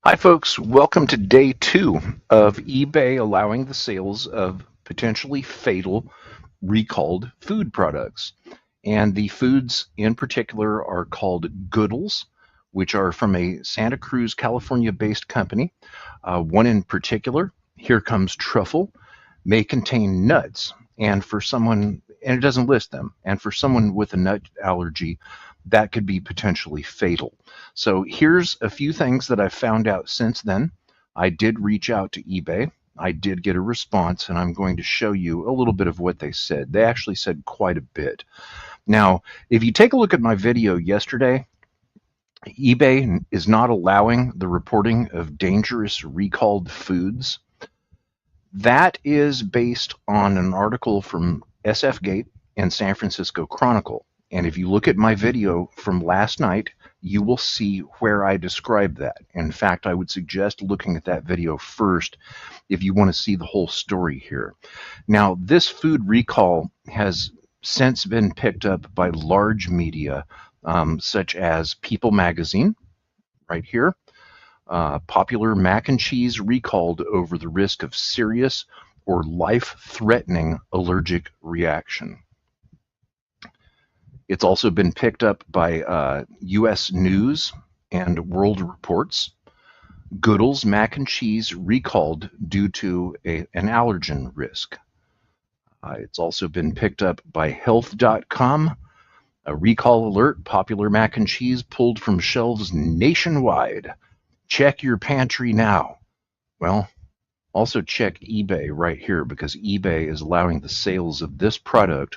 Hi, folks. Welcome to day 2 of eBay allowing the sales of potentially fatal recalled food products. And the foods in particular are called Goodles, which are from a Santa Cruz, California-based company. One in particular, Here Comes Truffle, may contain nuts. And it doesn't list them. And for someone with a nut allergy, that could be potentially fatal. So here's a few things that I've found out since then. I did reach out to eBay. I did get a response, and I'm going to show you a little bit of what they said. They actually said quite a bit. Now, if you take a look at my video yesterday, eBay is not allowing the reporting of dangerous recalled foods. That is based on an article from SFGate and San Francisco Chronicle. And if you look at my video from last night, you will see where I describe that. In fact, I would suggest looking at that video first if you want to see the whole story here. Now, this food recall has since been picked up by large media, such as People Magazine, right here. Popular mac and cheese recalled over the risk of serious or life-threatening allergic reaction. It's also been picked up by U.S. News and World Reports. Goodles mac and cheese recalled due to an allergen risk. It's also been picked up by Health.com. A recall alert, popular mac and cheese pulled from shelves nationwide. Check your pantry now. Well, also check eBay right here because eBay is allowing the sales of this product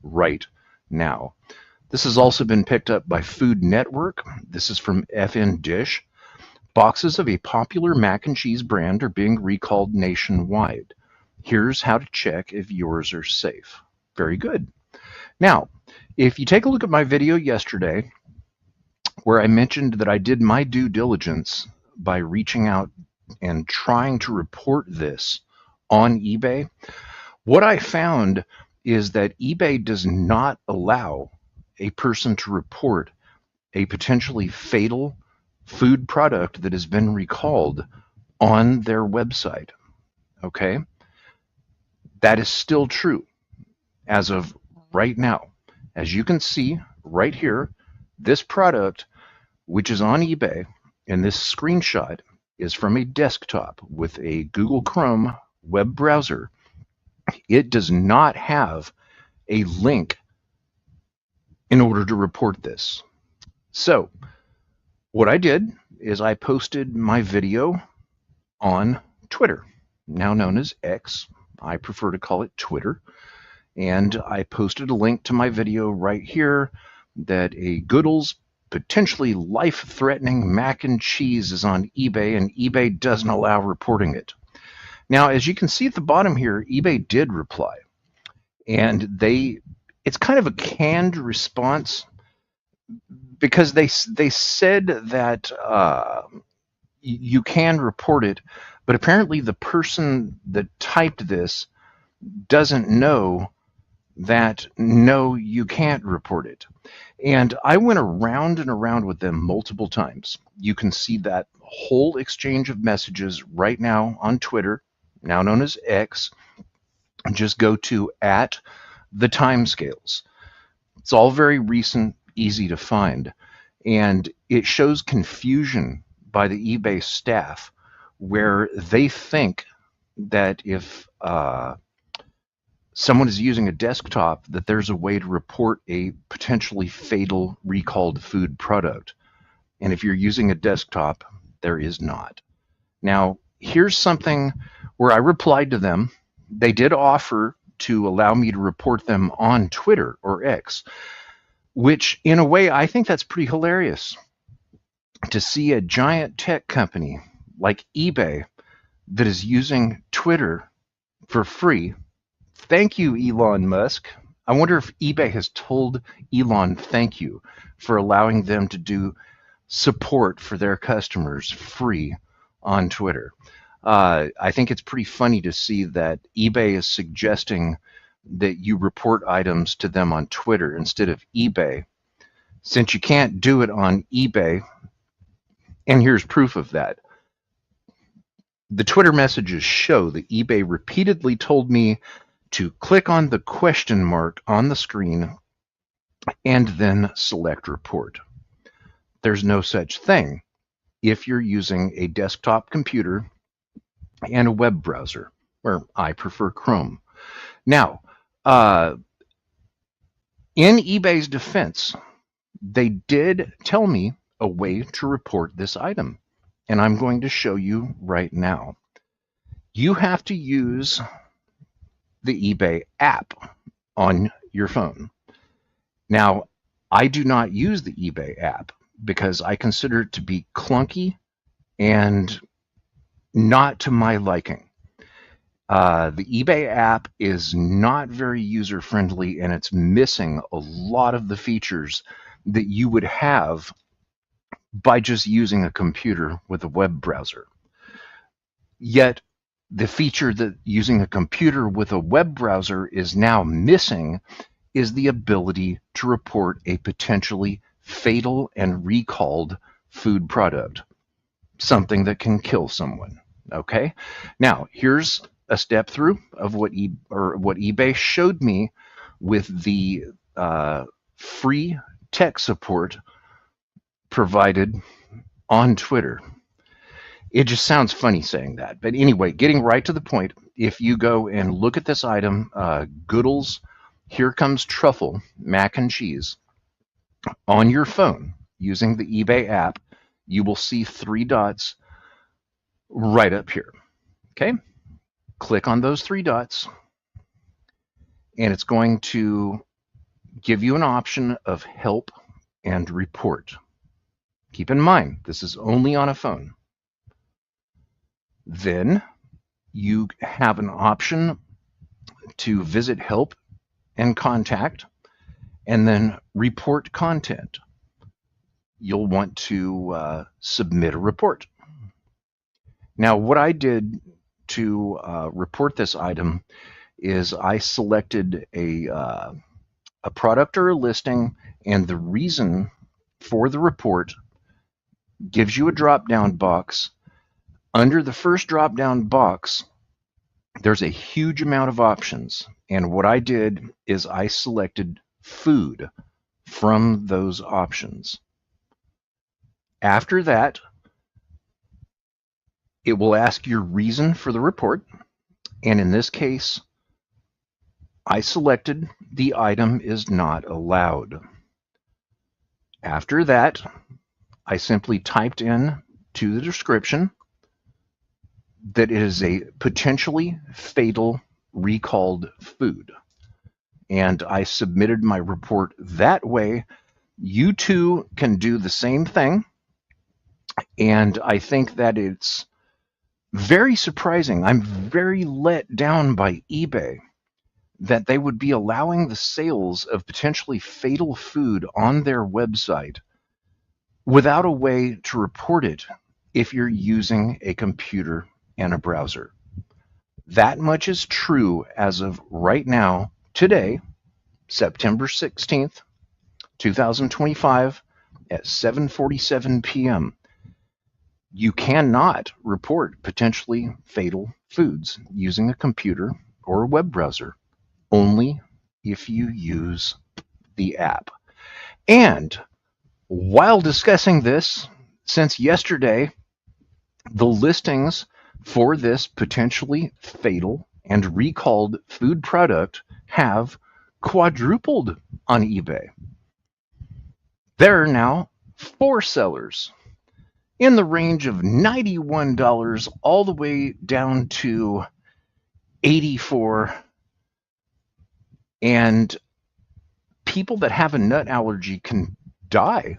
right now. This has also been picked up by Food Network. This is from FN Dish. Boxes of a popular mac and cheese brand are being recalled nationwide. Here's how to check if yours are safe. Very good. Now, if you take a look at my video yesterday, where I mentioned that I did my due diligence by reaching out and trying to report this on eBay, what I found is that eBay does not allow a person to report a potentially fatal food product that has been recalled on their website. Okay? That is still true as of right now. As you can see right here, this product, which is on eBay, and this screenshot is from a desktop with a Google Chrome web browser. It does not have a link in order to report this. So what I did is I posted my video on Twitter, now known as X. I prefer to call it Twitter. And I posted a link to my video right here that a Goodles potentially life-threatening mac and cheese is on eBay, and eBay doesn't allow reporting it. Now, as you can see at the bottom here, eBay did reply. And it's kind of a canned response because they said that you can report it, but apparently the person that typed this doesn't know that no, you can't report it. And I went around and around with them multiple times. You can see that whole exchange of messages right now on Twitter, now known as X. Just go to @thetimescales. It's all very recent, easy to find. And it shows confusion by the eBay staff where they think that if someone is using a desktop, that there's a way to report a potentially fatal recalled food product. And if you're using a desktop, there is not. Now, here's something where I replied to them. They did offer to allow me to report them on Twitter or X, which in a way, I think that's pretty hilarious to see a giant tech company like eBay that is using Twitter for free. Thank you, Elon Musk. I wonder if eBay has told Elon thank you for allowing them to do support for their customers free on Twitter. I think it's pretty funny to see that eBay is suggesting that you report items to them on Twitter instead of eBay. Since you can't do it on eBay, and here's proof of that. The Twitter messages show that eBay repeatedly told me to click on the question mark on the screen and then select report. There's no such thing if you're using a desktop computer and a web browser, where I prefer Chrome. Now, in eBay's defense, they did tell me a way to report this item, and I'm going to show you right now. You have to use the eBay app on your phone. Now, I do not use the eBay app because I consider it to be clunky and not to my liking. The eBay app is not very user-friendly, and it's missing a lot of the features that you would have by just using a computer with a web browser. Yet, the feature that using a computer with a web browser is now missing is the ability to report a potentially fatal and recalled food product, something that can kill someone. Okay? Now, here's a step through of what eBay showed me with the free tech support provided on Twitter. It just sounds funny saying that. But anyway, getting right to the point, if you go and look at this item, Goodles, Here Comes Truffle, mac and cheese, on your phone using the eBay app, you will see 3 dots right up here. Okay? Click on those 3 dots, and it's going to give you an option of help and report. Keep in mind, this is only on a phone. Then you have an option to visit help and contact, and then report content. You'll want to submit a report. Now, what I did to report this item is I selected a product or a listing, and the reason for the report gives you a drop-down box. Under the first drop-down box, there's a huge amount of options, and what I did is I selected food from those options. After that, it will ask your reason for the report, and in this case, I selected the item is not allowed. After that, I simply typed in to the description that it is a potentially fatal recalled food. And I submitted my report that way. You too can do the same thing. And I think that it's very surprising. I'm very let down by eBay that they would be allowing the sales of potentially fatal food on their website without a way to report it if you're using a computer and a browser. That much is true as of right now, today, September 16th, 2025, at 7:47 p.m. You cannot report potentially fatal foods using a computer or a web browser, only if you use the app. And while discussing this, since yesterday, the listings for this potentially fatal and recalled food product have quadrupled on eBay. There are now 4 sellers in the range of $91 all the way down to $84. And people that have a nut allergy can die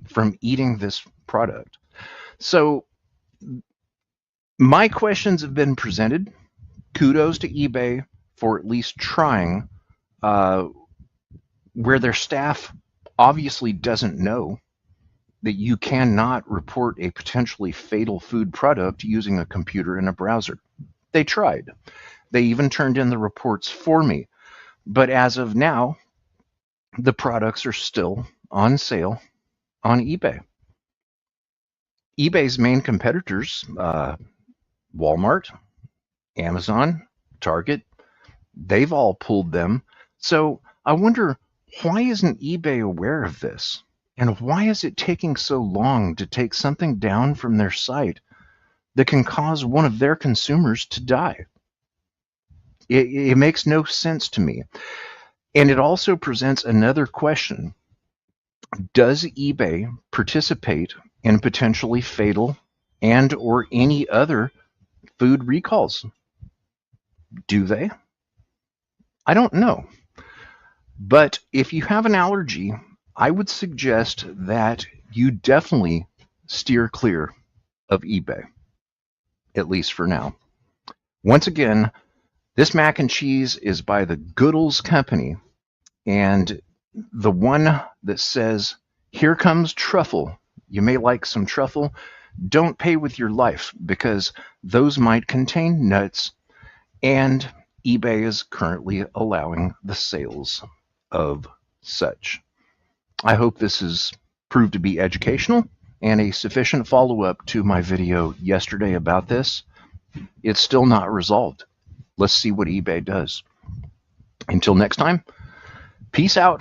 from eating this product. So my questions have been presented. Kudos to eBay for at least trying, where their staff obviously doesn't know that you cannot report a potentially fatal food product using a computer and a browser. They tried. They even turned in the reports for me. But as of now, the products are still on sale on eBay. eBay's main competitors, Walmart, Amazon, Target, they've all pulled them. So I wonder, why isn't eBay aware of this? And why is it taking so long to take something down from their site that can cause one of their consumers to die? It makes no sense to me. And it also presents another question. Does eBay participate in potentially fatal and or any other food recalls? Do they? I don't know. But if you have an allergy, I would suggest that you definitely steer clear of eBay, at least for now. Once again, this mac and cheese is by the Goodles company, and the one that says, "Here comes truffle. You may like some truffle. Don't pay with your life because those might contain nuts," and eBay is currently allowing the sales of such. I hope this has proved to be educational and a sufficient follow-up to my video yesterday about this. It's still not resolved. Let's see what eBay does. Until next time, peace out.